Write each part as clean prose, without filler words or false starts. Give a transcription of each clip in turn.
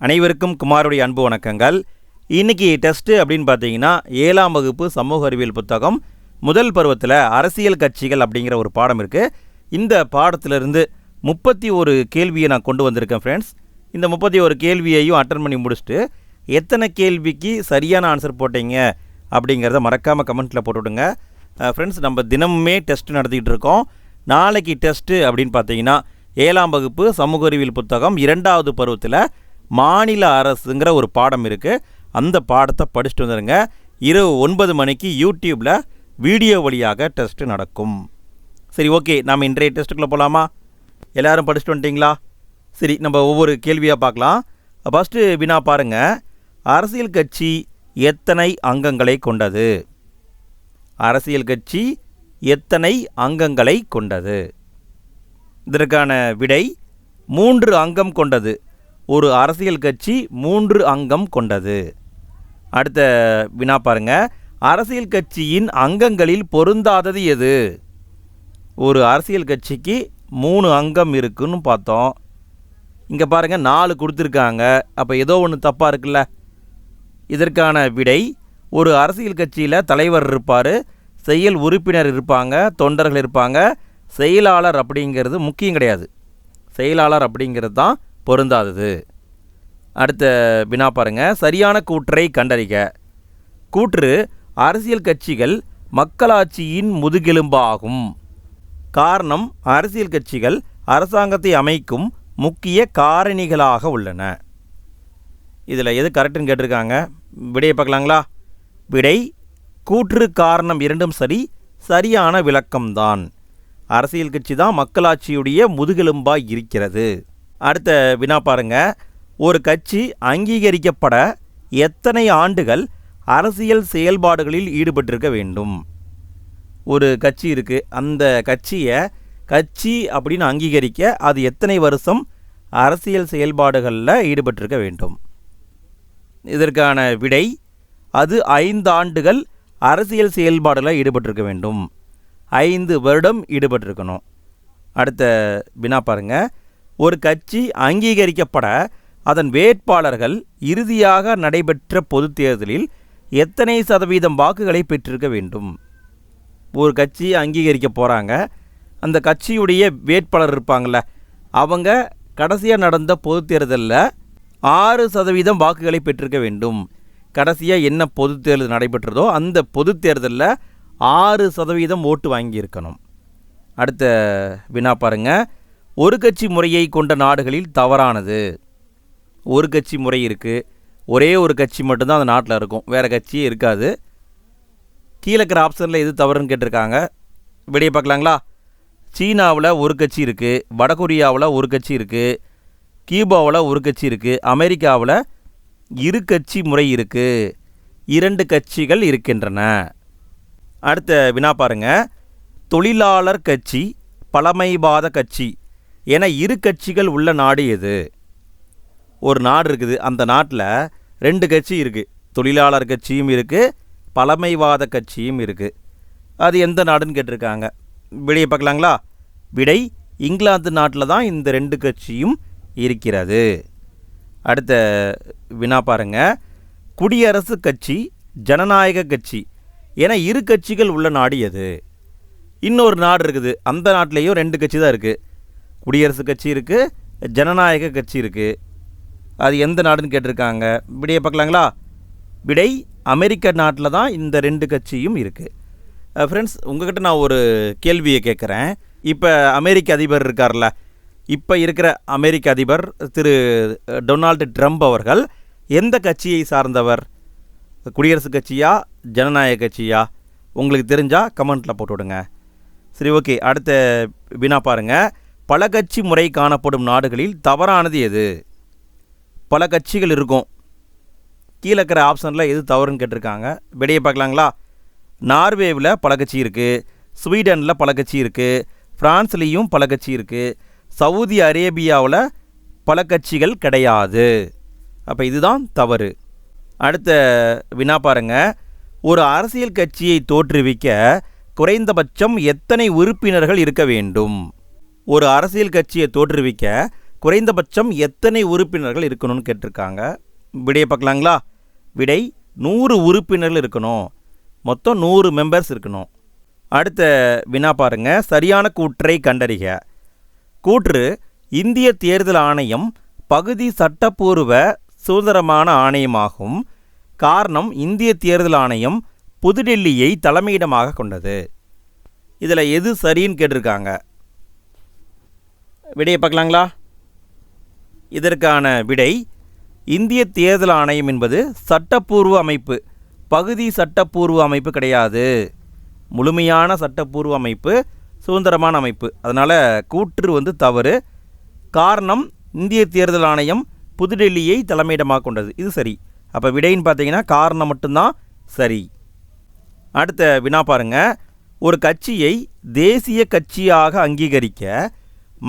அனைவருக்கும் குமாருடைய அன்பு வணக்கங்கள். இன்றைக்கி டெஸ்ட்டு அப்படின்னு பார்த்தீங்கன்னா 7ஆம் வகுப்பு சமூக அறிவியல் புத்தகம் முதல் பருவத்தில் அரசியல் கட்சிகள் அப்படிங்கிற ஒரு பாடம் இருக்குது. இந்த பாடத்திலிருந்து 31 கேள்வியை நான் கொண்டு வந்திருக்கேன் ஃப்ரெண்ட்ஸ். இந்த 31 கேள்வியையும் அட்டன் பண்ணி முடிச்சுட்டு எத்தனை கேள்விக்கு சரியான ஆன்சர் போட்டீங்க அப்படிங்கிறத மறக்காமல் கமெண்ட்டில் போட்டுவிடுங்க ஃப்ரெண்ட்ஸ். நம்ம தினமுமே டெஸ்ட் நடத்திக்கிட்டு இருக்கோம். நாளைக்கு டெஸ்ட்டு அப்படின்னு பார்த்தீங்கன்னா 7ஆம் வகுப்பு சமூக அறிவியல் புத்தகம் 2வது பருவத்தில் மாநில அரசுங்கிற ஒரு பாடம் இருக்குது. அந்த பாடத்தை படிச்சுட்டு வந்துடுங்க. இரவு 9 மணிக்கு யூடியூப்பில் வீடியோ வழியாக டெஸ்ட்டு நடக்கும். சரி, ஓகே, நாம் இன்றைய டெஸ்ட்டுக்குள்ளே போகலாமா? எல்லோரும் படிச்சுட்டு வந்துட்டிங்களா? சரி, நம்ம ஒவ்வொரு கேள்வியாக பார்க்கலாம். ஃபஸ்ட்டு வினா பாருங்கள். அரசியல் கட்சி எத்தனை அங்கங்களை கொண்டது? அரசியல் கட்சி எத்தனை அங்கங்களை கொண்டது? இதற்கான விடை 3 அங்கம் கொண்டது. ஒரு அரசியல் கட்சி 3 அங்கம் கொண்டது. அடுத்த வினா பாருங்க. அரசியல் கட்சியின் அங்கங்களில் பொருந்தாதது எது? ஒரு அரசியல் கட்சிக்கு 3 அங்கம் இருக்குன்னு பார்த்தோம். இங்கே பாருங்கள் 4 கொடுத்துருக்காங்க. அப்போ ஏதோ ஒன்று தப்பாக இருக்குல்ல. இதற்கான விடை ஒரு அரசியல் கட்சியில் தலைவர் இருப்பார், செயல் உறுப்பினர் இருப்பாங்க, தொண்டர்கள் இருப்பாங்க. செயலாளர் அப்படிங்கிறது முக்கியம் கிடையாது. செயலாளர் அப்படிங்கிறது தான் பொருந்தாதது. அடுத்த வினா பாருங்கள். சரியான கூற்றை கண்டறிக. கூற்று: அரசியல் கட்சிகள் மக்களாட்சியின் முதுகெலும்பாகும். காரணம்: அரசியல் கட்சிகள் அரசாங்கத்தை அமைக்கும் முக்கிய காரணிகளாக உள்ளன. இதில் எது கரெக்டுன்னு கேட்டிருக்காங்க. விடையை பார்க்கலாங்களா? விடை கூற்று காரணம் இரண்டும் சரி. சரியான விளக்கம்தான். அரசியல் கட்சி தான் மக்களாட்சியுடைய முதுகெலும்பாக இருக்கிறது. அடுத்த வினா பாருங்க. ஒரு கட்சி அங்கீகரிக்கப்பட எத்தனை ஆண்டுகள் அரசியல் செயல்பாடுகளில் ஈடுபட்டிருக்க வேண்டும்? ஒரு கட்சி இருக்குது, அந்த கட்சியை கட்சி அப்படின்னு அங்கீகரிக்க அது எத்தனை வருஷம் அரசியல் செயல்பாடுகளில் ஈடுபட்டிருக்க வேண்டும்? இதற்கான விடை அது 5 ஆண்டுகள் அரசியல் செயல்பாடுகளில் ஈடுபட்டிருக்க வேண்டும். 5 வருடம் ஈடுபட்டிருக்கணும். அடுத்த வினா பாருங்கள். ஒரு கட்சி அங்கீகரிக்கப்பட அதன் வேட்பாளர்கள் இறுதியாக நடைபெற்ற பொதுத் தேர்தலில் எத்தனை சதவீதம் வாக்குகளை பெற்றிருக்க வேண்டும்? ஒரு கட்சி அங்கீகரிக்க போகிறாங்க, அந்த கட்சியுடைய வேட்பாளர் இருப்பாங்கள்ல, அவங்க கடைசியாக நடந்த பொதுத் தேர்தலில் 6% வாக்குகளை பெற்றிருக்க வேண்டும். கடைசியாக என்ன பொதுத் தேர்தல் நடைபெற்றதோ அந்த பொதுத் தேர்தலில் 6% ஓட்டு வாங்கியிருக்கணும். அடுத்த வினா பாருங்கள். ஒரு கட்சி முறையை கொண்ட நாடுகளில் தவறானது. ஒரு கட்சி முறை இருக்குது, ஒரே ஒரு கட்சி மட்டும்தான் அந்த நாட்டில் இருக்கும், வேறு கட்சியே இருக்காது. கீழே இருக்கிற ஆப்ஷனில் எது தவறுன்னு கேட்டிருக்காங்க. விடையை பார்க்கலாங்களா? சீனாவில் ஒரு கட்சி இருக்குது, வடகொரியாவில் ஒரு கட்சி இருக்குது, கியூபாவில் ஒரு கட்சி இருக்குது, அமெரிக்காவில் 2 கட்சி முறை இருக்குது, 2 கட்சிகள் இருக்கின்றன. அடுத்த வினா பாருங்கள். தொழிலாளர் கட்சி, பழமைவாத கட்சி என 2 கட்சிகள் உள்ள நாடு எது? ஒரு நாடு இருக்குது, அந்த நாட்டில் 2 கட்சி இருக்குது. தொழிலாளர் கட்சியும் இருக்குது, பழமைவாத கட்சியும் இருக்குது. அது எந்த நாடுன்னு கேட்டிருக்காங்க. விடையை பார்க்கலாங்களா? விடை இங்கிலாந்து நாட்டில் தான் இந்த 2 கட்சியும் இருக்கிறது. அடுத்த வினா பாருங்கள். குடியரசு கட்சி, ஜனநாயக கட்சி என 2 கட்சிகள் உள்ள நாடு எது? இன்னொரு நாடு இருக்குது, அந்த நாட்டிலையும் 2 கட்சி தான் இருக்குது. குடியரசு கட்சி இருக்குது, ஜனநாயக கட்சி இருக்குது. அது எந்த நாடுன்னு கேட்டிருக்காங்க. விடையை பார்க்கலாங்களா? விடை அமெரிக்க நாட்டில் தான் இந்த 2 கட்சியும் இருக்குது. ஃப்ரெண்ட்ஸ், உங்கள்கிட்ட நான் ஒரு கேள்வியை கேட்குறேன். இப்போ அமெரிக்க அதிபர் இருக்கார்ல, இப்போ இருக்கிற அமெரிக்க அதிபர் திரு டொனால்டு ட்ரம்ப் அவர்கள் எந்த கட்சியை சார்ந்தவர்? குடியரசு கட்சியா, ஜனநாயக கட்சியா? உங்களுக்கு தெரிஞ்சால் கமெண்ட்டில் போட்டு விடுங்க. சரி, ஓகே. அடுத்த வினா பாருங்கள். பல கட்சி முறை காணப்படும் நாடுகளில் தவறானது எது? பல கட்சிகள் இருக்கும், கீழே இருக்கிற ஆப்ஷனில் எது தவறுன்னு கேட்டிருக்காங்க. விடையை பார்க்கலாங்களா? நார்வேவில் பல கட்சி இருக்குது, ஸ்வீடனில் பல கட்சி இருக்குது, ஃப்ரான்ஸ்லேயும் பல கட்சி இருக்குது, சவுதி அரேபியாவில் பல கட்சிகள் கிடையாது. அப்போ இதுதான் தவறு. அடுத்த வினா பாருங்கள். ஒரு அரசியல் கட்சியை தோற்றுவிக்க குறைந்தபட்சம் எத்தனை உறுப்பினர்கள் இருக்க வேண்டும்? ஒரு அரசியல் கட்சியை தோற்றுவிக்க குறைந்தபட்சம் எத்தனை உறுப்பினர்கள் இருக்கணும்னு கேட்டிருக்காங்க. விடையை பார்க்கலாங்களா? விடை 100 உறுப்பினர்கள் இருக்கணும். மொத்தம் 100 மெம்பர்ஸ் இருக்கணும். அடுத்த வினா பாருங்க. சரியான கூற்றை கண்டறிக. கூற்று: இந்திய தேர்தல் ஆணையம் பகுதி சட்டப்பூர்வ சுதந்திரமான ஆணையமாகும். காரணம், இந்திய தேர்தல் ஆணையம் புதுடெல்லியை தலைமையிடமாக கொண்டது. இதில் எது சரின்னு கேட்டிருக்காங்க. விடையை பார்க்கலாங்களா? இதற்கான விடை, இந்திய தேர்தல் ஆணையம் என்பது சட்டப்பூர்வ அமைப்பு, பகுதி சட்டப்பூர்வ அமைப்பு கிடையாது. முழுமையான சட்டப்பூர்வ அமைப்பு, சுதந்திரமான அமைப்பு. அதனால் கூற்று தவறு. காரணம், இந்திய தேர்தல் ஆணையம் புதுடெல்லியை தலைமையிடமாக கொண்டது. இது சரி. அப்போ விடைன்னு பார்த்தீங்கன்னா காரணம் மட்டும்தான் சரி. அடுத்த வினா பாருங்க. ஒரு கட்சியை தேசிய கட்சியாக அங்கீகரிக்க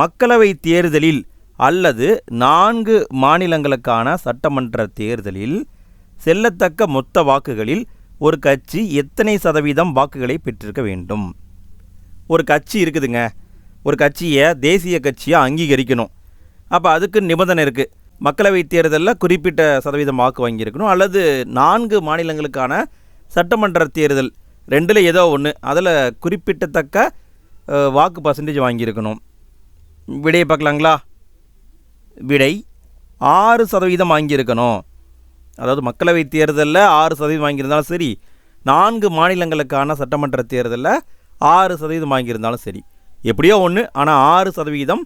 மக்களவை தேர்தலில் அல்லது 4 மாநிலங்களுக்கான சட்டமன்ற தேர்தலில் செல்லத்தக்க மொத்த வாக்குகளில் ஒரு கட்சி எத்தனை சதவீதம் வாக்குகளை பெற்றிருக்க வேண்டும்? ஒரு கட்சி இருக்குதுங்க. ஒரு கட்சியை தேசிய கட்சியாக அங்கீகரிக்கணும். அப்போ அதுக்கு நிபந்தனை இருக்குது. மக்களவை தேர்தலில் குறிப்பிட்ட சதவீதம் வாக்கு வாங்கியிருக்கணும், அல்லது 4 மாநிலங்களுக்கான சட்டமன்ற தேர்தல் 2ல் ஏதோ ஒன்று, அதில் குறிப்பிட்டத்தக்க வாக்கு பர்சன்டேஜ் வாங்கியிருக்கணும். விடையை பார்க்கலாங்களா? விடை 6% வாங்கியிருக்கணும். அதாவது மக்களவை தேர்தலில் 6% வாங்கியிருந்தாலும் சரி, 4 மாநிலங்களுக்கான சட்டமன்ற தேர்தலில் 6% வாங்கியிருந்தாலும் சரி, எப்படியோ ஒன்று, ஆனால் 6%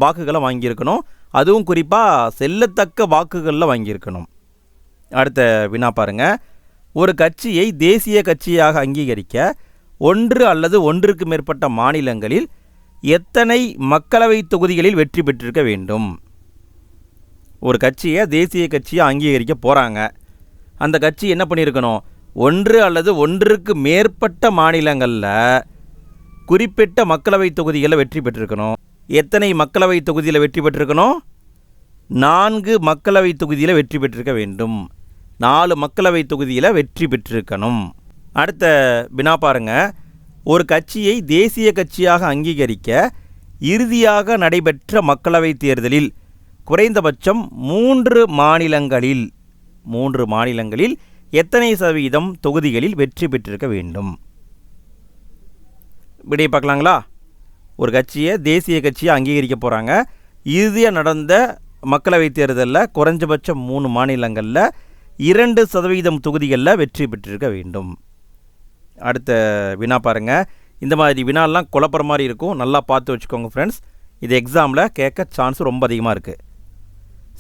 வாக்குகளை வாங்கியிருக்கணும். அதுவும் குறிப்பாக செல்லத்தக்க வாக்குகளில் வாங்கியிருக்கணும். அடுத்த வினா பாருங்கள். ஒரு கட்சியை தேசிய கட்சியாக அங்கீகரிக்க 1 அல்லது 1க்கு மேற்பட்ட மாநிலங்களில் எத்தனை மக்களவை தொகுதிகளில் வெற்றி பெற்றிருக்க வேண்டும்? ஒரு கட்சியை தேசிய கட்சியை அங்கீகரிக்க போகிறாங்க. அந்த கட்சி என்ன பண்ணியிருக்கணும்? 1 அல்லது 1க்கு மேற்பட்ட மாநிலங்களில் குறிப்பிட்ட மக்களவை தொகுதிகளில் வெற்றி பெற்றிருக்கணும். எத்தனை மக்களவை தொகுதியில் வெற்றி பெற்றிருக்கணும்? 4 மக்களவை தொகுதியில் வெற்றி பெற்றிருக்க வேண்டும். 4 மக்களவை தொகுதியில் வெற்றி பெற்றிருக்கணும். அடுத்த வினா பாருங்க. ஒரு கட்சியை தேசிய கட்சியாக அங்கீகரிக்க இறுதியாக நடைபெற்ற மக்களவை தேர்தலில் குறைந்தபட்சம் 3 மாநிலங்களில் எத்தனை சதவீதம் தொகுதிகளில் வெற்றி பெற்றிருக்க வேண்டும்? விடை பார்க்கலாங்களா? ஒரு கட்சியை தேசிய கட்சியை அங்கீகரிக்க போகிறாங்க. இறுதியாக நடந்த மக்களவை தேர்தலில் குறைஞ்சபட்சம் 3 மாநிலங்களில் 2% தொகுதிகளில் வெற்றி பெற்றிருக்க வேண்டும். அடுத்த வினா பாருங்கள். இந்த மாதிரி வினாலாம் குழப்பற மாதிரி இருக்கும், நல்லா பார்த்து வச்சுக்கோங்க ஃப்ரெண்ட்ஸ். இது எக்ஸாமில் கேட்க சான்ஸ் ரொம்ப அதிகமாக இருக்குது.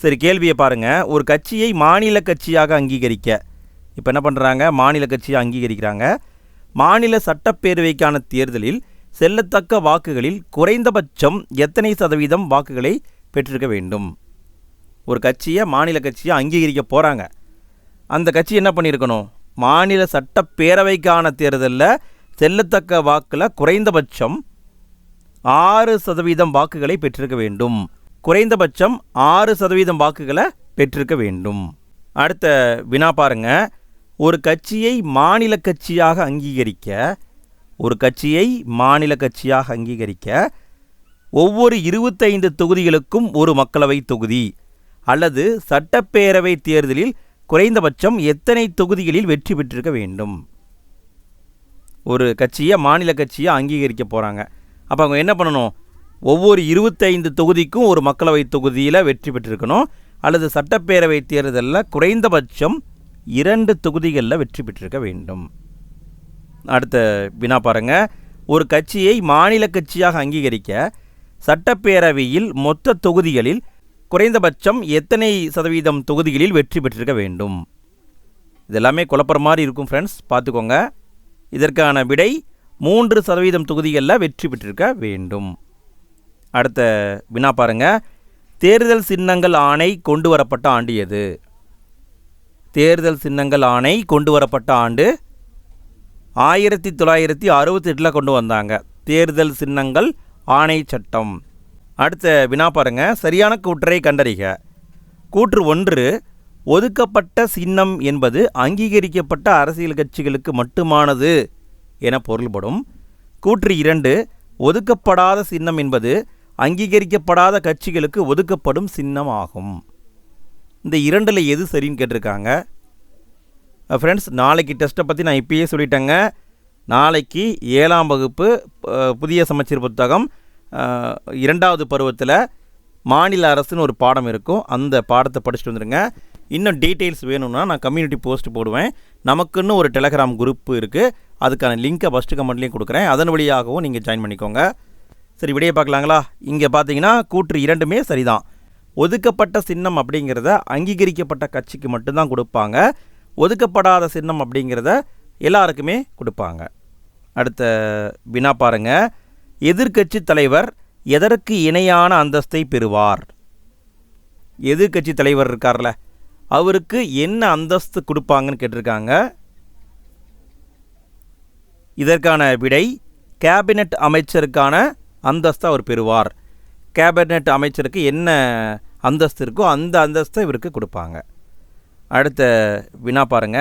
சரி, கேள்வியை பாருங்கள். ஒரு கட்சியை மாநில கட்சியாக அங்கீகரிக்க இப்போ என்ன பண்ணுறாங்க? மாநில கட்சியை அங்கீகரிக்கிறாங்க. மாநில சட்டப்பேரவைக்கான தேர்தலில் செல்லத்தக்க வாக்குகளில் குறைந்தபட்சம் எத்தனை சதவீதம் வாக்குகளை பெற்றிருக்க வேண்டும்? ஒரு கட்சியை மாநில கட்சியை அங்கீகரிக்க போகிறாங்க. அந்த கட்சி என்ன பண்ணியிருக்கணும்? மாநில சட்டப்பேரவைக்கான தேர்தலில் செல்லத்தக்க வாக்கில் குறைந்தபட்சம் 6% வாக்குகளை பெற்றிருக்க வேண்டும். குறைந்தபட்சம் 6% வாக்குகளை பெற்றிருக்க வேண்டும். அடுத்த வினா பாருங்க. ஒரு கட்சியை மாநில கட்சியாக அங்கீகரிக்க ஒவ்வொரு 25 தொகுதிகளுக்கும் ஒரு மக்களவை தொகுதி அல்லது சட்டப்பேரவை தேர்தலில் குறைந்தபட்சம் எத்தனை தொகுதிகளில் வெற்றி பெற்றிருக்க வேண்டும்? ஒரு கட்சியை மாநில கட்சியாக அங்கீகரிக்க போகிறாங்க. அப்போ அவங்க என்ன பண்ணணும்? ஒவ்வொரு 25 தொகுதிக்கும் ஒரு மக்களவை தொகுதியில் வெற்றி பெற்றிருக்கணும், அல்லது சட்டப்பேரவை தேர்தலில் குறைந்தபட்சம் 2 தொகுதிகளில் வெற்றி பெற்றிருக்க வேண்டும். அடுத்த வினா பாருங்கள். ஒரு கட்சியை மாநில கட்சியாக அங்கீகரிக்க சட்டப்பேரவையில் மொத்த தொகுதிகளில் குறைந்தபட்சம் எத்தனை சதவீதம் தொகுதிகளில் வெற்றி பெற்றிருக்க வேண்டும்? இதெல்லாமே குழப்பற மாதிரி இருக்கும் ஃப்ரெண்ட்ஸ், பார்த்துக்கோங்க. இதற்கான விடை 3% தொகுதிகளில் வெற்றி பெற்றிருக்க வேண்டும். அடுத்த வினா பாருங்க. தேர்தல் சின்னங்கள் ஆணை கொண்டு வரப்பட்ட ஆண்டு எது? தேர்தல் சின்னங்கள் ஆணை கொண்டு வரப்பட்ட ஆண்டு 1968 கொண்டு வந்தாங்க. தேர்தல் சின்னங்கள் ஆணை சட்டம். அடுத்த வினா பாருங்க. சரியான கூற்றை கண்டறிக. கூற்று 1, ஒதுக்கப்பட்ட சின்னம் என்பது அங்கீகரிக்கப்பட்ட அரசியல் கட்சிகளுக்கு மட்டுமானது என பொருள்படும். கூற்று 2, ஒதுக்கப்படாத சின்னம் என்பது அங்கீகரிக்கப்படாத கட்சிகளுக்கு ஒதுக்கப்படும் சின்னம் ஆகும். இந்த இரண்டில் எது சரின்னு கேட்டிருக்காங்க. ஃப்ரெண்ட்ஸ், நாளைக்கு டெஸ்ட்டை பற்றி நான் இப்பயே சொல்லிட்டேங்க. நாளைக்கு 7ஆம் வகுப்பு புதிய சமச்சீர் புத்தகம் 2வது பருவத்தில் மாநில அரசுன்னு ஒரு பாடம் இருக்கும். அந்த பாடத்தை படிச்சுட்டு வந்துடுங்க. இன்னும் டீட்டெயில்ஸ் வேணும்னா நான் கம்யூனிட்டி போஸ்ட் போடுவேன். நமக்குன்னு ஒரு டெலகிராம் குரூப் இருக்குது. அதுக்கான லிங்க்கை ஃபஸ்ட்டு கமெண்ட்லேயும் கொடுக்குறேன். அதன் வழியாகவும் நீங்கள் ஜாயின் பண்ணிக்கோங்க. சரி, விடையை பார்க்கலாங்களா? இங்கே பார்த்தீங்கன்னா கூற்று இரண்டுமே சரிதான். ஒதுக்கப்பட்ட சின்னம் அப்படிங்கிறத அங்கீகரிக்கப்பட்ட கட்சிக்கு மட்டும்தான் கொடுப்பாங்க. ஒதுக்கப்படாத சின்னம் அப்படிங்கிறத எல்லாருக்குமே கொடுப்பாங்க. அடுத்த வினா பாருங்க. எதிர்க்கட்சி தலைவர் எதற்கு இணையான அந்தஸ்தை பெறுவார்? எதிர்க்கட்சி தலைவர் இருக்கார்ல, அவருக்கு என்ன அந்தஸ்து கொடுப்பாங்கன்னு கேட்டிருக்காங்க. இதற்கான விடை கேபினட் அமைச்சருக்கான அந்தஸ்தை அவர் பெறுவார். கேபினட் அமைச்சருக்கு என்ன அந்தஸ்து இருக்கோ அந்த அந்தஸ்தை இவருக்கு கொடுப்பாங்க. அடுத்த வினா பாருங்க.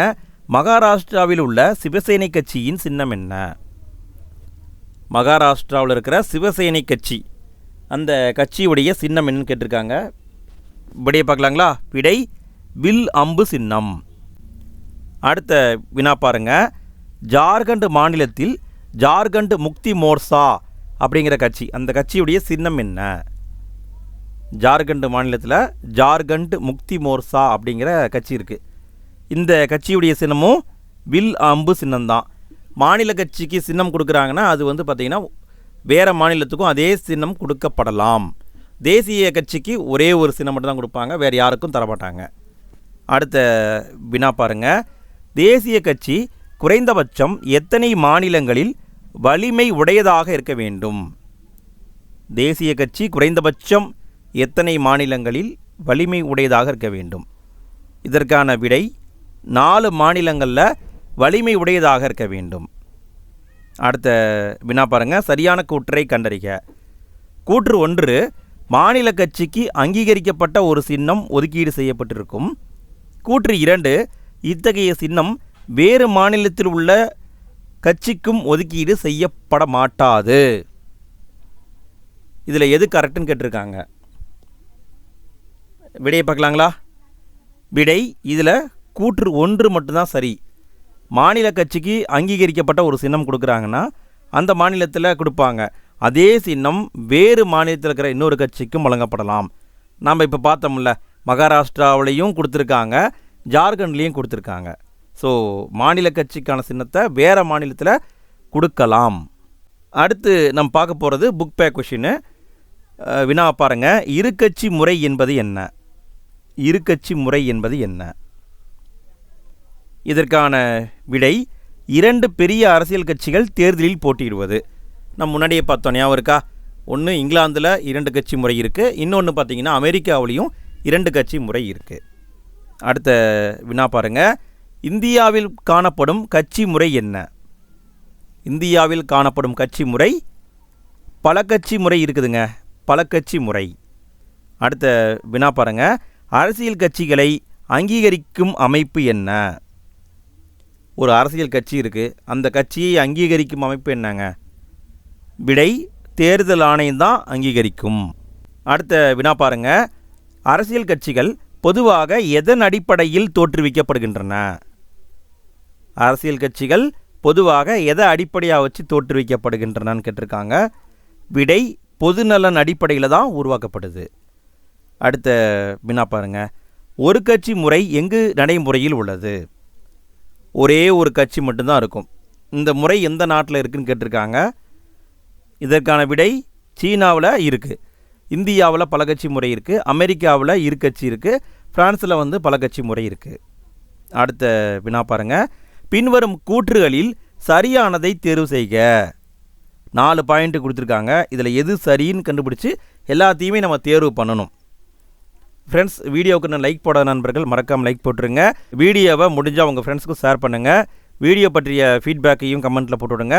மகாராஷ்டிராவில் உள்ள சிவசேனை கட்சியின் சின்னம் என்ன? மகாராஷ்டிராவில் இருக்கிற சிவசேனை கட்சி, அந்த கட்சியுடைய சின்னம் என்னன்னு கேட்டிருக்காங்க. விடையை பார்க்கலாங்களா? விடை வில் அம்பு சின்னம். அடுத்த வினா பாருங்க. ஜார்க்கண்ட் மாநிலத்தில் ஜார்க்கண்ட் முக்தி மோர்ச்சா அப்படிங்கிற கட்சி, அந்த கட்சியுடைய சின்னம் என்ன? ஜார்க்கண்ட் மாநிலத்தில் ஜார்க்கண்ட் முக்தி மோர்ச்சா அப்படிங்கிற கட்சி இருக்குது. இந்த கட்சியுடைய சின்னமும் வில் அம்பு சின்னம்தான். மாநில கட்சிக்கு சின்னம் கொடுக்குறாங்கன்னா அது வந்து பார்த்திங்கன்னா வேறு மாநிலத்துக்கும் அதே சின்னம் கொடுக்கப்படலாம். தேசிய கட்சிக்கு ஒரே ஒரு சின்னம் மட்டும் தான் கொடுப்பாங்க, வேறு யாருக்கும் தரமாட்டாங்க. அடுத்த வினா பாருங்க. தேசிய கட்சி குறைந்தபட்சம் எத்தனை மாநிலங்களில் வலிமை உடையதாக இருக்க வேண்டும்? தேசிய கட்சி குறைந்தபட்சம் எத்தனை மாநிலங்களில் வலிமை உடையதாக இருக்க வேண்டும்? இதற்கான விடை 4 மாநிலங்களில் வலிமை உடையதாக இருக்க வேண்டும். அடுத்த வினா பாருங்க. சரியான கூற்றை கண்டறிக. கூற்று 1, மாநில கட்சிக்கு அங்கீகரிக்கப்பட்ட ஒரு சின்னம் ஒதுக்கீடு செய்யப்பட்டிருக்கும். கூற்று 2, இத்தகைய சின்னம் வேறு மாநிலத்தில் உள்ள கட்சிக்கும் ஒதுக்கீடு செய்யப்பட மாட்டாது. இதில் எது கரெக்டுன்னு கேட்டிருக்காங்க. விடையை பார்க்கலாங்களா? விடை இதில் கூற்று 1 மட்டும்தான் சரி. மாநில கட்சிக்கு அங்கீகரிக்கப்பட்ட ஒரு சின்னம் கொடுக்குறாங்கன்னா அந்த மாநிலத்தில் கொடுப்பாங்க. அதே சின்னம் வேறு மாநிலத்தில் இருக்கிற இன்னொரு கட்சிக்கும் வழங்கப்படலாம். நாம் இப்போ பார்த்தோம்ல, மகாராஷ்டிராவிலையும் கொடுத்துருக்காங்க, ஜார்க்கண்ட்லேயும் கொடுத்துருக்காங்க. ஸோ மாநில கட்சிக்கான சின்னத்தை வேறு மாநிலத்தில் கொடுக்கலாம். அடுத்து நம்ம பார்க்க போகிறது புக் பேக் கொஷின்னு. வினா பாருங்க. இருக்கட்சி முறை என்பது என்ன? இருக்கட்சி முறை என்பது என்ன? இதற்கான விடை 2 பெரிய அரசியல் கட்சிகள் தேர்தலில் போட்டியிடுவது. நம்ம முன்னாடியே பார்த்தோம், ஞாபகம் இருக்கா? ஒன்று இங்கிலாந்தில் 2 கட்சி முறை இருக்குது, இன்னொன்று பார்த்திங்கன்னா அமெரிக்காவிலையும் 2 கட்சி முறை இருக்குது. அடுத்த வினா பாருங்கள். இந்தியாவில் காணப்படும் கட்சி முறை என்ன? இந்தியாவில் காணப்படும் கட்சி முறை பல கட்சி முறை இருக்குதுங்க, பல கட்சி முறை. அடுத்த வினா பாருங்க. அரசியல் கட்சிகளை அங்கீகரிக்கும் அமைப்பு என்ன? ஒரு அரசியல் கட்சி இருக்குது, அந்த கட்சியை அங்கீகரிக்கும் அமைப்பு என்னங்க? விடை தேர்தல் ஆணையம் தான் அங்கீகரிக்கும். அடுத்த வினா பாருங்க. அரசியல் கட்சிகள் பொதுவாக எதன் அடிப்படையில் தோற்றுவிக்கப்படுகின்றன? அரசியல் கட்சிகள் பொதுவாக எதை அடிப்படையாக வச்சு தோற்றுவிக்கப்படுகின்றனன்னு கேட்டிருக்காங்க. விடை பொதுநலன் அடிப்படையில் தான் உருவாக்கப்படுது. அடுத்த வினா பாருங்க. ஒரு கட்சி முறை எங்கு நடைமுறையில் உள்ளது? ஒரே ஒரு கட்சி மட்டும்தான் இருக்கும். இந்த முறை எந்த நாட்டில் இருக்குதுன்னு கேட்டிருக்காங்க. இதற்கான விடை சீனாவில் இருக்குது, இந்தியாவில் பல கட்சி முறை இருக்குது, அமெரிக்காவில் இரு கட்சி இருக்குது, பிரான்ஸில் வந்து பல கட்சி முறை இருக்குது. அடுத்த வினா பாருங்க. பின்வரும் கூற்றுகளில் சரியானதை தேர்வு செய்க. 4 பாயிண்ட் கொடுத்துருக்காங்க. இதில் எது சரின்னு கண்டுபிடிச்சி எல்லாத்தையுமே நம்ம தேர்வு பண்ணணும். ஃப்ரெண்ட்ஸ், வீடியோவுக்கு நான் லைக் போடாத நண்பர்கள் மறக்காமல் லைக் போட்டுருங்க. வீடியோவை முடிஞ்சால் உங்கள் ஃப்ரெண்ட்ஸுக்கும் ஷேர் பண்ணுங்கள். வீடியோ பற்றிய ஃபீட்பேக்கையும் கமெண்ட்டில் போட்டுவிடுங்க.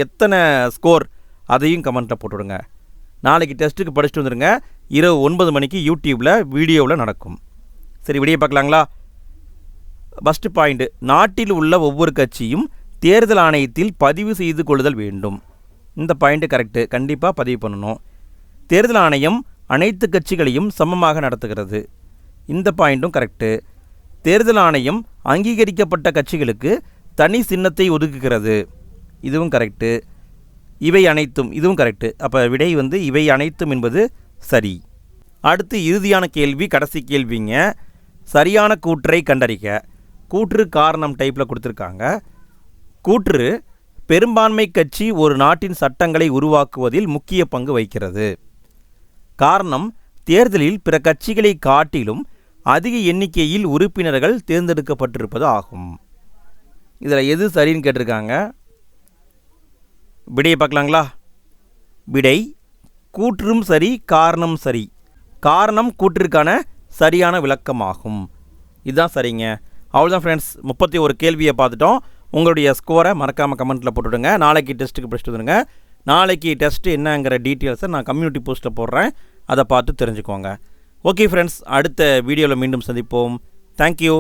எத்தனை ஸ்கோர் அதையும் கமெண்ட்டில் போட்டுவிடுங்க. நாளைக்கு டெஸ்ட்டுக்கு படிச்சுட்டு வந்துடுங்க. இரவு 9 மணிக்கு யூடியூப்பில் வீடியோவில் நடக்கும். சரி, வீடியோ பார்க்கலாங்களா? ஃபஸ்ட்டு பாயிண்ட், நாட்டில் உள்ள ஒவ்வொரு கட்சியும் தேர்தல் ஆணையத்தில் பதிவு செய்து கொள்ளுதல் வேண்டும். இந்த பாயிண்ட்டு கரெக்டு, கண்டிப்பாக பதிவு பண்ணணும். தேர்தல் ஆணையம் அனைத்து கட்சிகளையும் சமமாக நடத்துகிறது. இந்த பாயிண்ட்டும் கரெக்டு. தேர்தல் ஆணையம் அங்கீகரிக்கப்பட்ட கட்சிகளுக்கு தனி சின்னத்தை ஒதுக்குகிறது. இதுவும் கரெக்டு. இவை அனைத்தும், இதுவும் கரெக்டு. அப்போ விடை வந்து இவை அனைத்தும் என்பது சரி. அடுத்து இறுதியான கேள்வி, கடைசி கேள்விங்க. சரியான கூற்றை கண்டறிக. கூற்று காரணம் டைப்பில் கொடுத்துருக்காங்க. கூற்று பெரும்பான்மை கட்சி ஒரு நாட்டின் சட்டங்களை உருவாக்குவதில் முக்கிய பங்கு வகிக்கிறது. காரணம் தேர்தலில் பிற கட்சிகளை காட்டிலும் அதிக எண்ணிக்கையில் உறுப்பினர்கள் தேர்ந்தெடுக்கப்பட்டிருப்பது ஆகும். இதில் எது சரின்னு கேட்டிருக்காங்க. விடையை பார்க்கலாங்களா? விடை கூற்றும் சரி, காரணம் சரி. காரணம் கூற்றிற்கான சரியான விளக்கமாகும். இதுதான் சரிங்க. அவ்வளோதான் ஃப்ரெண்ட்ஸ், 31 கேள்வியை பார்த்துட்டோம். உங்களுடைய ஸ்கோரை மறக்காமல் கமெண்ட்டில் போட்டுவிடுங்க. நாளைக்கு டெஸ்ட்டுக்கு படிச்சுட்டு வந்துடுங்க. நாளைக்கு டெஸ்ட்டு என்னங்கிற டீட்டெயில்ஸை நான் கம்யூனிட்டி போஸ்ட்டில் போடுறேன். அதை பார்த்து தெரிஞ்சுக்கோங்க. ஓகே ஃப்ரெண்ட்ஸ், அடுத்த வீடியோவில் மீண்டும் சந்திப்போம். தேங்க்யூ.